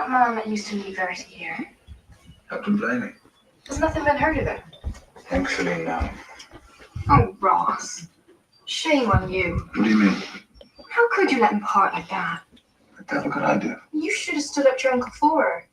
Mom that used to leave Verity here. Not complaining. There's nothing been heard of it. Thankfully, no. Oh, Ross. Shame on you. What do you mean? How could you let him part like that? What the hell could I do? You should have stood up to your Uncle for her.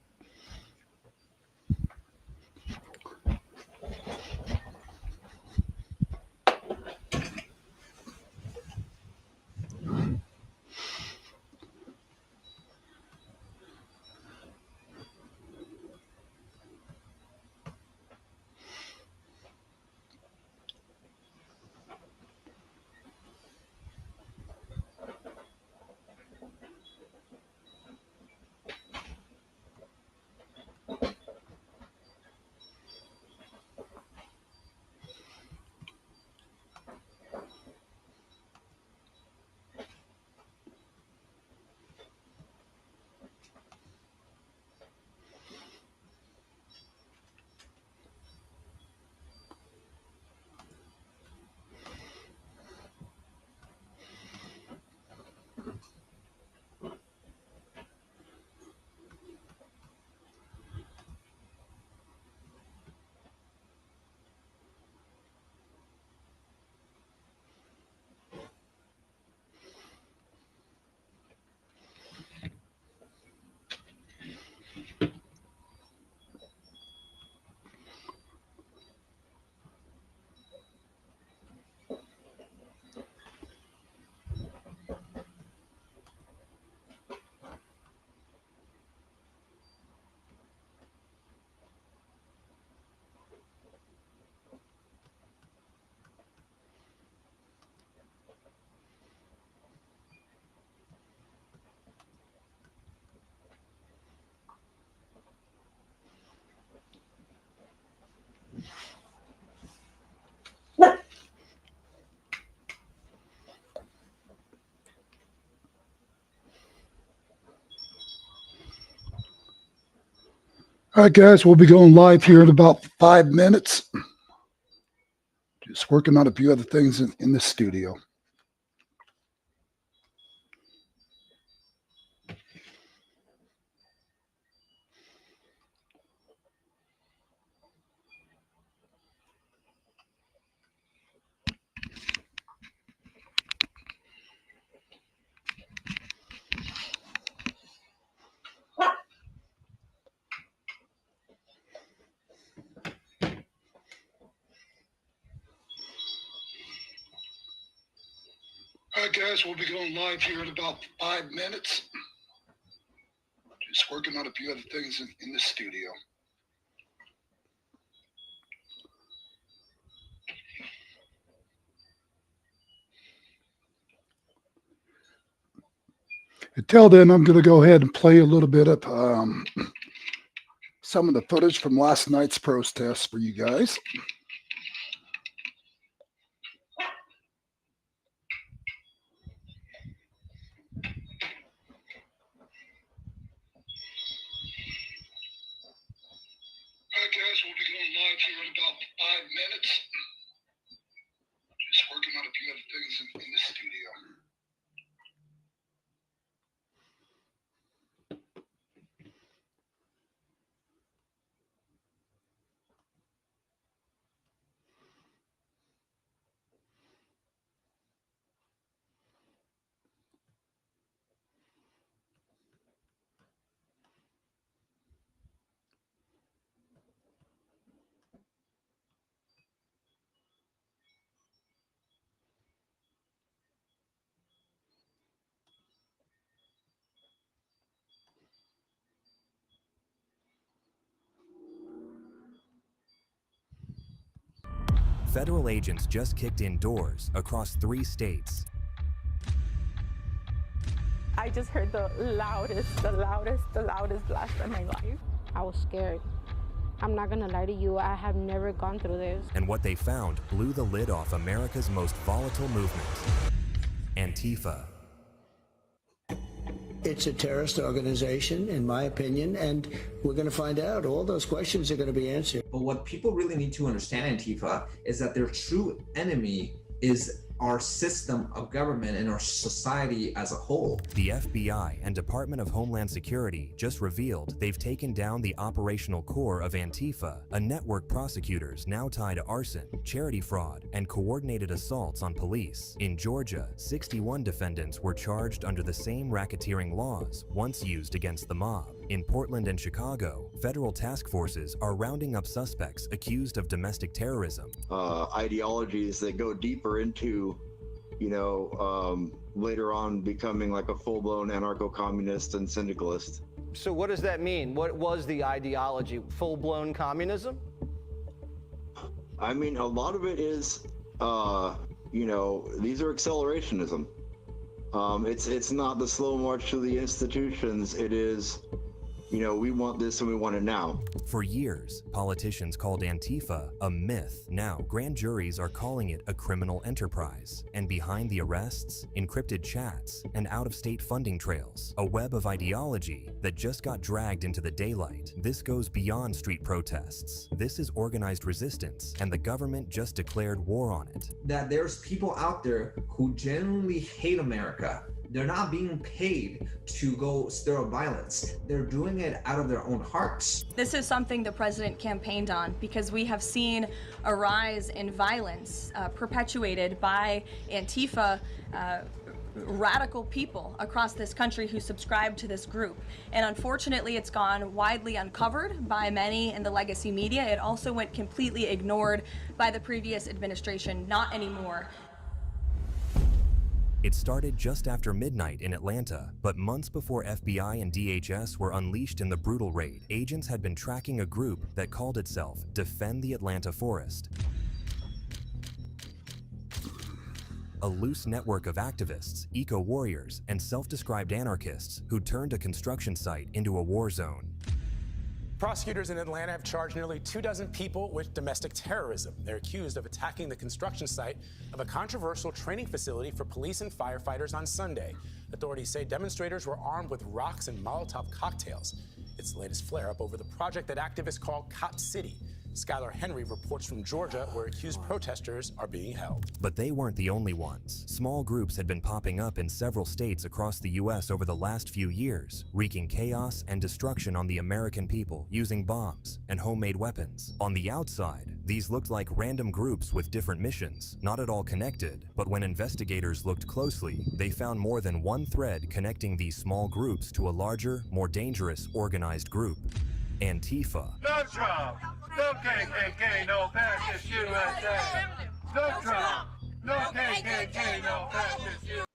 All right, guys, we'll be going live here in about 5 minutes. Just working on a few other things in the studio. All right, guys, we'll be going live here in about 5 minutes. Just working on a few other things in the studio. Until then, I'm going to go ahead and play a little bit of some of the footage from last night's protest for you guys. All right, guys, we'll be going live here in about 5 minutes. Just working on a few other things in the studio. Federal agents just kicked in doors across 3 states. I just heard the loudest blast in my life. I was scared. I'm not gonna lie to you, I have never gone through this. And what they found blew the lid off America's most volatile movement, Antifa. It's a terrorist organization, in my opinion, and we're going to find out. All those questions are going to be answered. But what people really need to understand, Antifa, is that their true enemy is our system of government and our society as a whole. The FBI and Department of Homeland Security just revealed they've taken down the operational core of Antifa, a network prosecutors now tie to arson, charity fraud, and coordinated assaults on police. In Georgia, 61 defendants were charged under the same racketeering laws once used against the mob. In Portland and Chicago, federal task forces are rounding up suspects accused of domestic terrorism. Ideologies that go deeper into, later on becoming like a full-blown anarcho-communist and syndicalist. So what does that mean? What was the ideology? Full-blown communism? I mean, a lot of it is, these are accelerationism. It's not the slow march to the institutions. It is, we want this and we want it now. For years, politicians called Antifa a myth. Now, grand juries are calling it a criminal enterprise. And behind the arrests, encrypted chats, and out-of-state funding trails, a web of ideology that just got dragged into the daylight. This goes beyond street protests. This is organized resistance, and the government just declared war on it. That there's people out there who genuinely hate America. They're not being paid to go stir up violence. They're doing it out of their own hearts. This is something the president campaigned on because we have seen a rise in violence perpetuated by Antifa, radical people across this country who subscribe to this group. And unfortunately, it's gone widely uncovered by many in the legacy media. It also went completely ignored by the previous administration. Not anymore. It started just after midnight in Atlanta, but months before FBI and DHS were unleashed in the brutal raid, agents had been tracking a group that called itself Defend the Atlanta Forest. A loose network of activists, eco-warriors, and self-described anarchists who turned a construction site into a war zone. Prosecutors in Atlanta have charged nearly 24 people with domestic terrorism. They're accused of attacking the construction site of a controversial training facility for police and firefighters on Sunday. Authorities say demonstrators were armed with rocks and Molotov cocktails. It's the latest flare-up over the project that activists call Cop City. Skylar Henry reports from Georgia, where accused protesters are being held. But they weren't the only ones. Small groups had been popping up in several states across the U.S. over the last few years, wreaking chaos and destruction on the American people using bombs and homemade weapons. On the outside, these looked like random groups with different missions, not at all connected. But when investigators looked closely, they found more than one thread connecting these small groups to a larger, more dangerous, organized group. Antifa. No Trump! No KKK, no fascist USA! No Trump! No KKK, no fascist USA!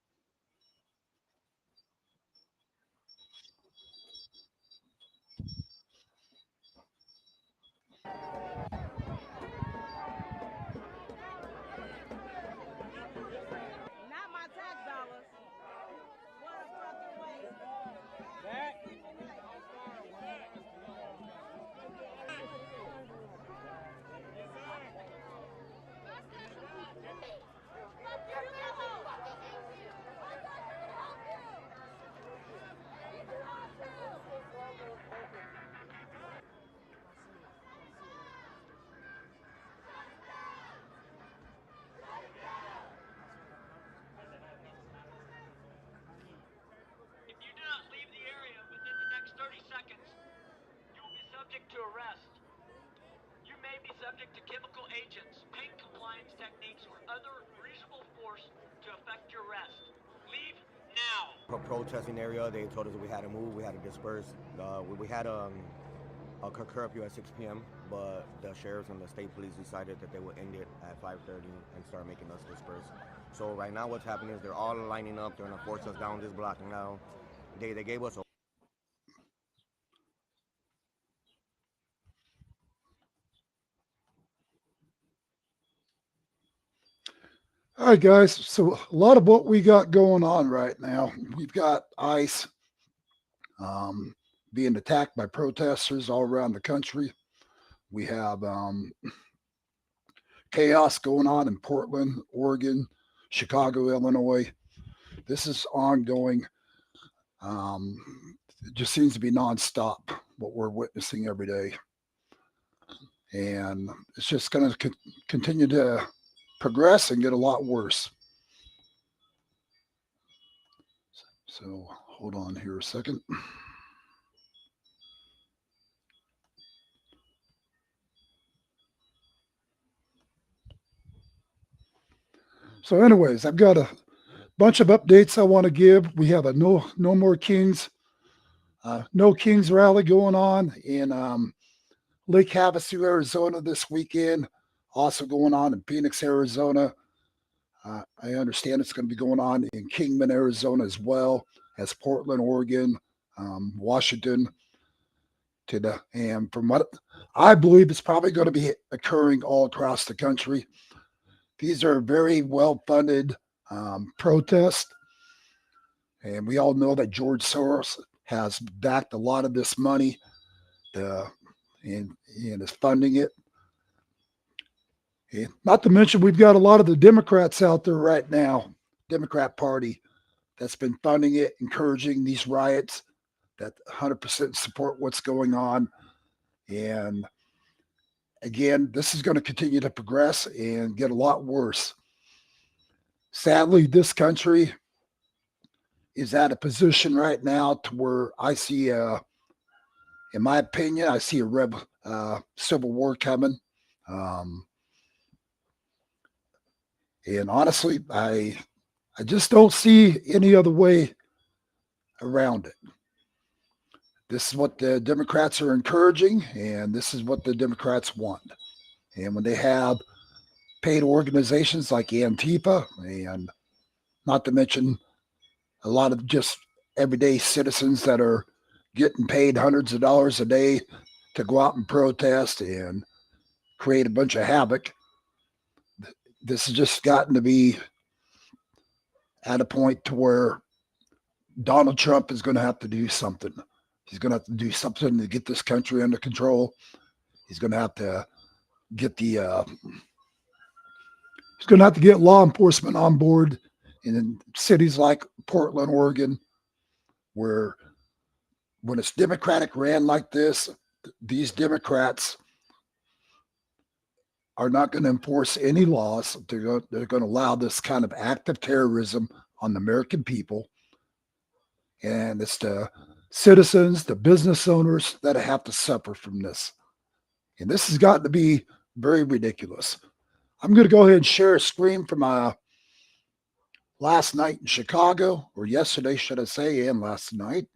Not my tax dollars. What a fucking waste. Back. To arrest. You may be subject to chemical agents, paint compliance techniques, or other reasonable force to affect your arrest. Leave now. A protesting area, they told us we had to move, we had to disperse. We had a curfew at 6 p.m., but the sheriffs and the state police decided that they would end it at 5:30 and start making us disperse. So right now what's happening is they're all lining up, they're gonna force us down this block now. They gave us a All right, guys. So a lot of what we got going on right now, we've got ICE being attacked by protesters all around the country. We have chaos going on in Portland, Oregon, Chicago, Illinois. This is ongoing. It just seems to be nonstop what we're witnessing every day. And it's just going to continue to progress and get a lot worse. So hold on here a second. So anyways, I've got a bunch of updates I want to give. We have a no more Kings, no Kings rally going on in Lake Havasu, Arizona this weekend. Also going on in Phoenix, Arizona. I understand it's going to be going on in Kingman, Arizona as well as Portland, Oregon, Washington. And from what I believe, it's probably going to be occurring all across the country. These are very well-funded protests. And we all know that George Soros has backed a lot of this money and is funding it. And not to mention, we've got a lot of the Democrats out there right now, Democrat Party, that's been funding it, encouraging these riots, that 100% support what's going on. And again, this is going to continue to progress and get a lot worse. Sadly, this country is at a position right now to where I see, in my opinion, I see a civil war coming. And honestly, I just don't see any other way around it. This is what the Democrats are encouraging, and this is what the Democrats want. And when they have paid organizations like Antifa, and not to mention a lot of just everyday citizens that are getting paid hundreds of dollars a day to go out and protest and create a bunch of havoc, this has just gotten to be at a point to where Donald Trump is going to have to do something. He's going to have to do something to get this country under control. He's going to have to get he's going to have to get law enforcement on board in cities like Portland, Oregon, where when it's Democratic ran like this, these Democrats are not going to enforce any laws. They're going to allow this kind of act of terrorism on the American people. And it's the citizens, the business owners that have to suffer from this. And this has gotten to be very ridiculous. I'm going to go ahead and share a screen from last night in Chicago, or yesterday, should I say, and last night.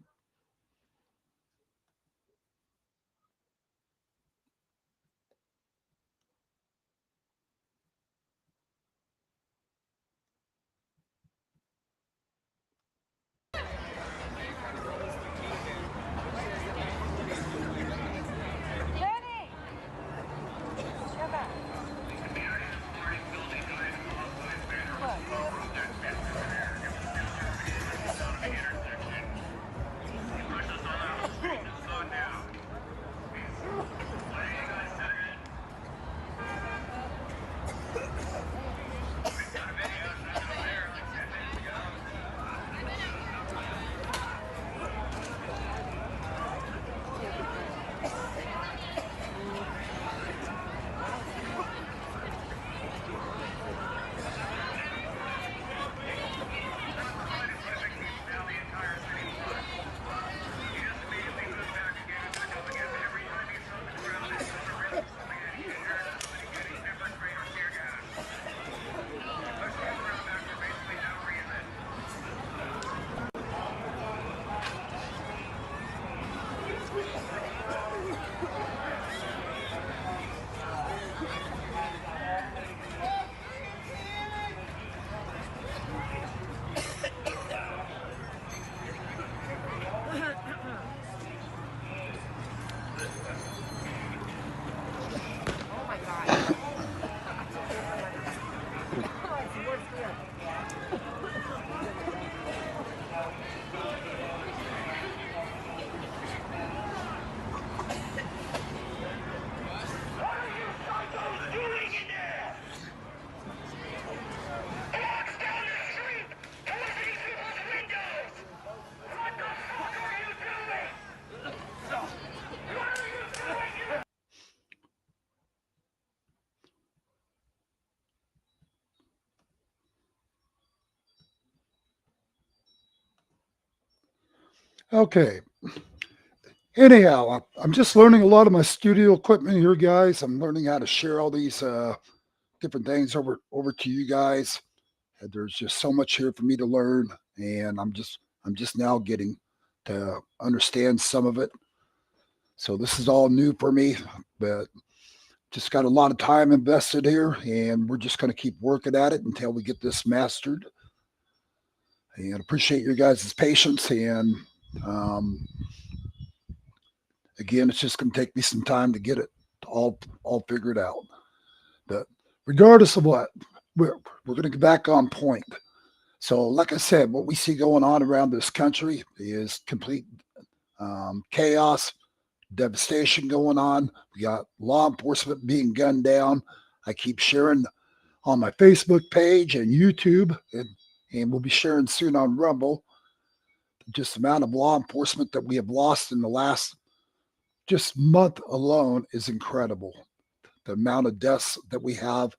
Okay. Anyhow, I'm just learning a lot of my studio equipment here, guys. I'm learning how to share all these different things over to you guys. And there's just so much here for me to learn, and I'm just now getting to understand some of it. So this is all new for me, but just got a lot of time invested here, and we're just going to keep working at it until we get this mastered. And appreciate your guys' patience. And um, again, it's just going to take me some time to get it all figured out. But regardless of what, we're going to get back on point. So, like I said, what we see going on around this country is complete chaos, devastation going on. We got law enforcement being gunned down. I keep sharing on my Facebook page and YouTube, and we'll be sharing soon on Rumble. Just the amount of law enforcement that we have lost in the last just month alone is incredible. The amount of deaths that we have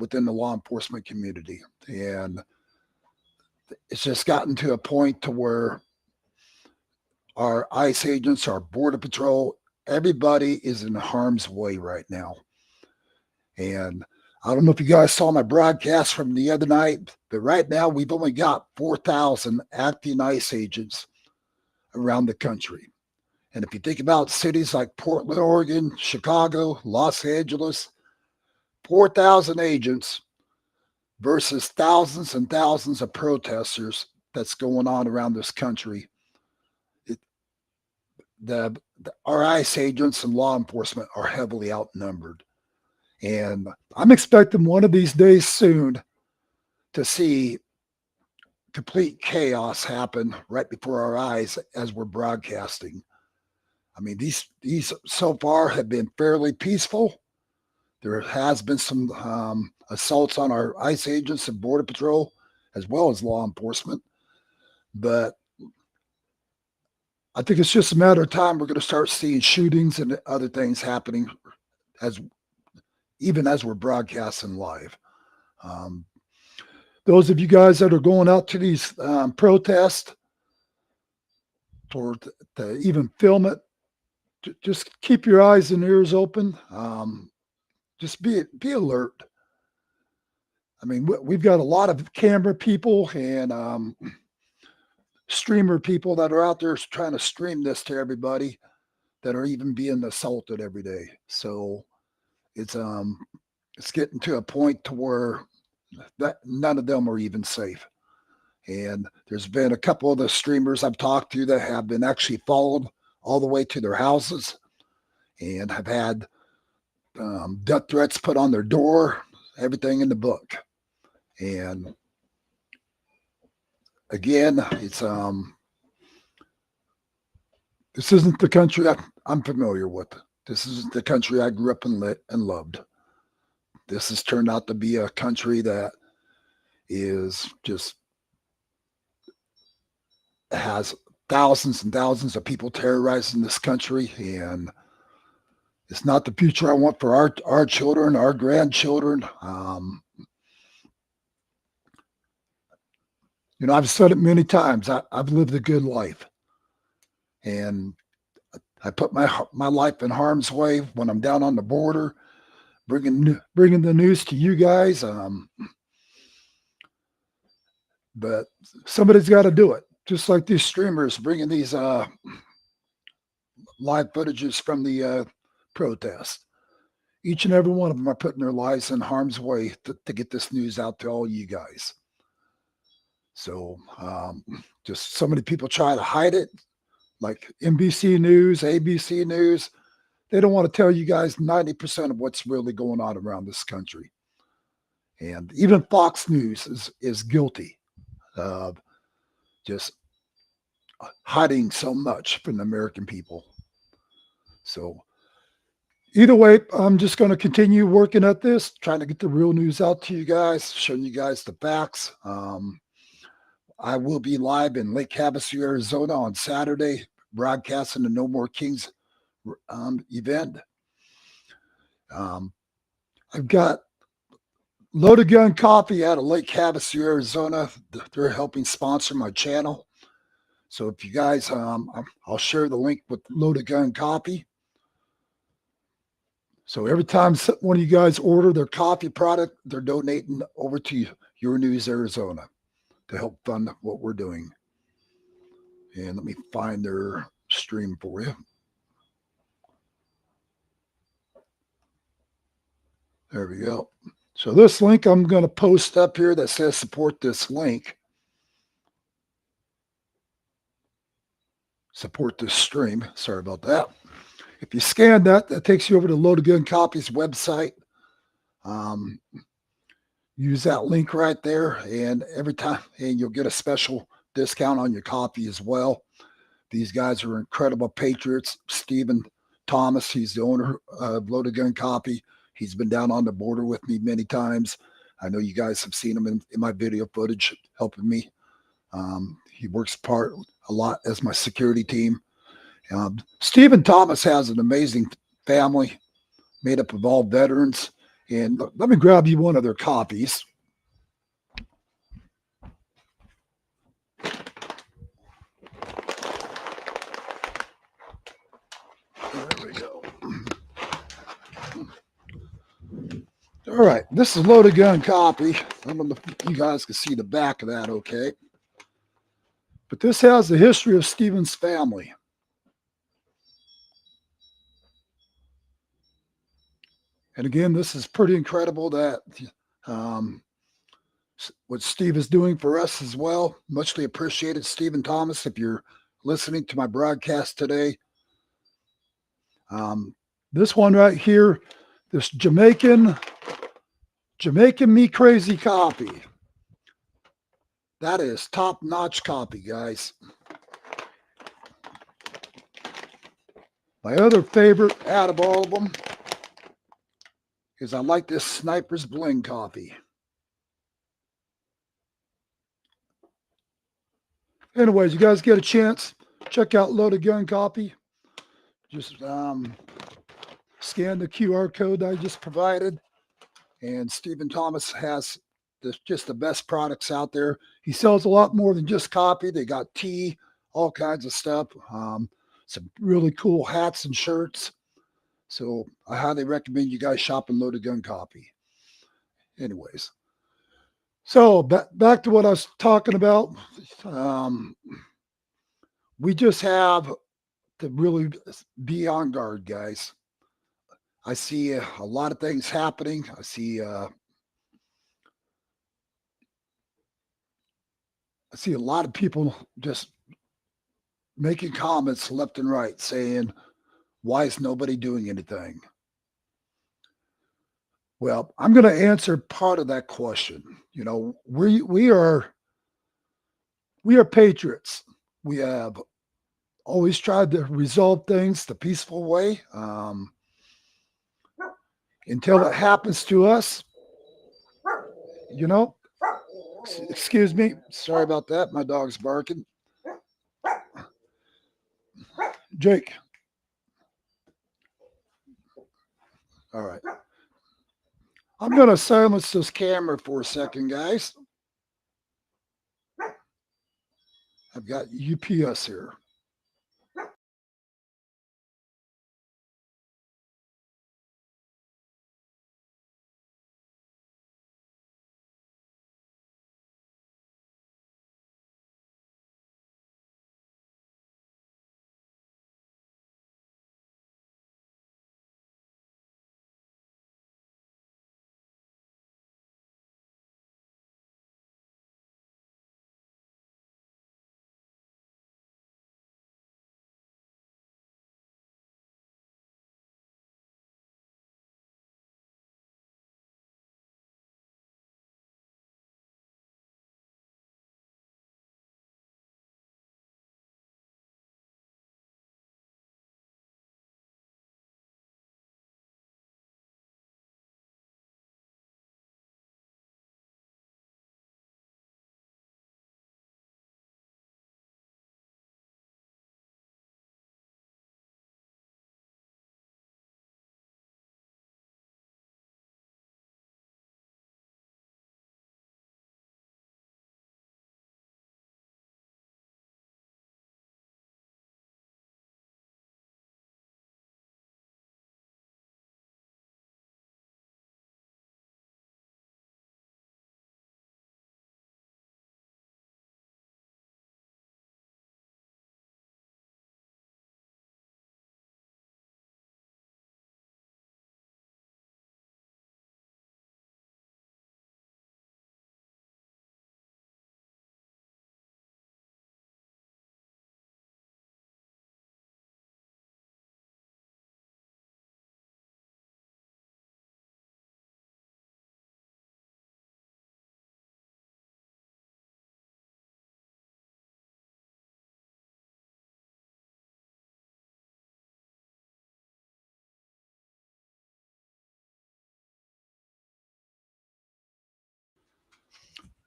within the law enforcement community. And it's just gotten to a point to where our ICE agents, our Border Patrol, everybody is in harm's way right now. And I don't know if you guys saw my broadcast from the other night, but right now we've only got 4,000 active ICE agents around the country. And if you think about cities like Portland, Oregon, Chicago, Los Angeles, 4,000 agents versus thousands and thousands of protesters that's going on around this country. Our ICE agents and law enforcement are heavily outnumbered. And I'm expecting one of these days soon to see complete chaos happen right before our eyes as we're broadcasting. I mean, these so far have been fairly peaceful. There has been some assaults on our ICE agents and Border Patrol, as well as law enforcement. But I think it's just a matter of time. We're going to start seeing shootings and other things happening even as we're broadcasting live. Those of you guys that are going out to these protests or to even film it, just keep your eyes and ears open. Just be alert. I mean, we've got a lot of camera people and streamer people that are out there trying to stream this to everybody that are even being assaulted every day. So it's getting to a point to where that none of them are even safe. And there's been a couple of the streamers I've talked to that have been actually followed all the way to their houses and have had death threats put on their door, everything in the book. And again, it's this isn't the country I'm familiar with. This isn't the country I grew up and loved. This has turned out to be a country that is just has thousands and thousands of people terrorizing this country, and it's not the future I want for our children, our grandchildren. I've said it many times. I've lived a good life, and I put my life in harm's way when I'm down on the border, bringing the news to you guys. But somebody's got to do it. Just like these streamers bringing these live footages from the protest. Each and every one of them are putting their lives in harm's way to get this news out to all you guys. So just so many people try to hide it, like NBC News, ABC News. They don't want to tell you guys 90% of what's really going on around this country. And even Fox News is guilty of just hiding so much from the American people. So either way, I'm just going to continue working at this, trying to get the real news out to you guys, showing you guys the facts. I will be live in Lake Havasu, Arizona on Saturday, broadcasting the No More Kings event. I've got Loaded Gun Coffee out of Lake Havasu, Arizona. They're helping sponsor my channel. So if you guys, I'll share the link with Loaded Gun Copy. So every time one of you guys order their coffee product, they're donating over to Your News Arizona to help fund what we're doing. And let me find their stream for you. There we go. So this link I'm going to post up here that says support this link. Support this stream. Sorry about that. If you scan that, that takes you over to Loaded Gun Copy's website. Use that link right there, and every time, and you'll get a special discount on your coffee as well. These guys are incredible patriots. Stephen Thomas, he's the owner of Loaded Gun Copy. He's been down on the border with me many times. I know you guys have seen him in my video footage helping me. He works a lot as my security team. Stephen Thomas has an amazing family made up of all veterans. And let me grab you one of their copies. There we go. All right, this is Loaded Gun Copy. I don't know if you guys can see the back of that okay. But this has the history of Stephen's family. And again, this is pretty incredible that what Steve is doing for us as well. Muchly appreciated, Stephen Thomas, if you're listening to my broadcast today. This one right here, this Jamaican Me Crazy copy. That is top-notch copy, guys. My other favorite out of all of them is I like this Sniper's Bling copy. Anyways, you guys get a chance, check out Loaded Gun Copy. Just scan the QR code I just provided. And Stephen Thomas has just the best products out there. He sells a lot more than just copy. They got tea, all kinds of stuff. Some really cool hats and shirts. So I highly recommend you guys shopping Loaded Gun Copy. Anyways. So back to what I was talking about. We just have to really be on guard, guys. I see a lot of things happening. I see a lot of people just making comments left and right saying, why is nobody doing anything? Well, I'm going to answer part of that question. You know, we are patriots. We have always tried to resolve things the peaceful way. Until it happens to us, you know. Excuse me. Sorry about that. My dog's barking. Jake. All right. I'm going to silence this camera for a second, guys. I've got UPS here.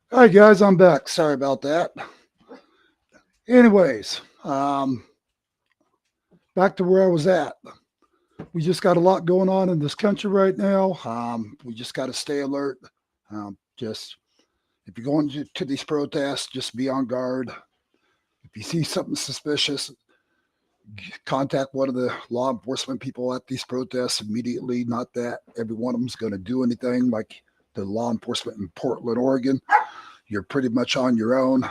All right, guys, I'm back. Sorry about that. Anyways, back to where I was at. We just got a lot going on in this country right now. We just got to stay alert. Just if you're going to these protests, just be on guard. If you see something suspicious, contact one of the law enforcement people at these protests immediately. Not that every one of them is going to do anything like the law enforcement in Portland, Oregon. You're pretty much on your own.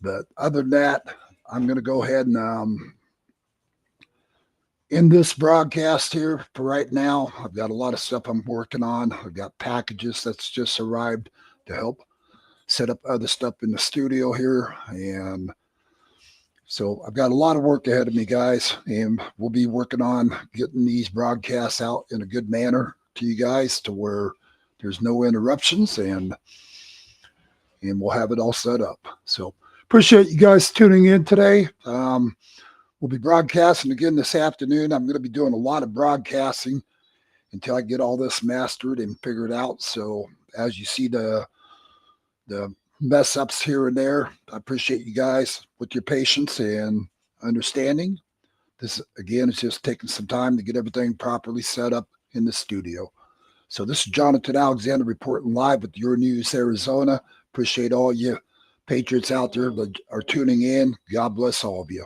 But other than that, I'm going to go ahead and end this broadcast here for right now. I've got a lot of stuff I'm working on. I've got packages that's just arrived to help set up other stuff in the studio here. And so I've got a lot of work ahead of me, guys, and we'll be working on getting these broadcasts out in a good manner to you guys to where there's no interruptions, and we'll have it all set up. So appreciate you guys tuning in today. We'll be broadcasting again this afternoon. I'm going to be doing a lot of broadcasting until I get all this mastered and figured out. So as you see the mess ups here and there, I appreciate you guys with your patience and understanding. This, again, is just taking some time to get everything properly set up in the studio. So this is Jonathan Alexander reporting live with Your News Arizona. Appreciate all you patriots out there that are tuning in. God bless all of you.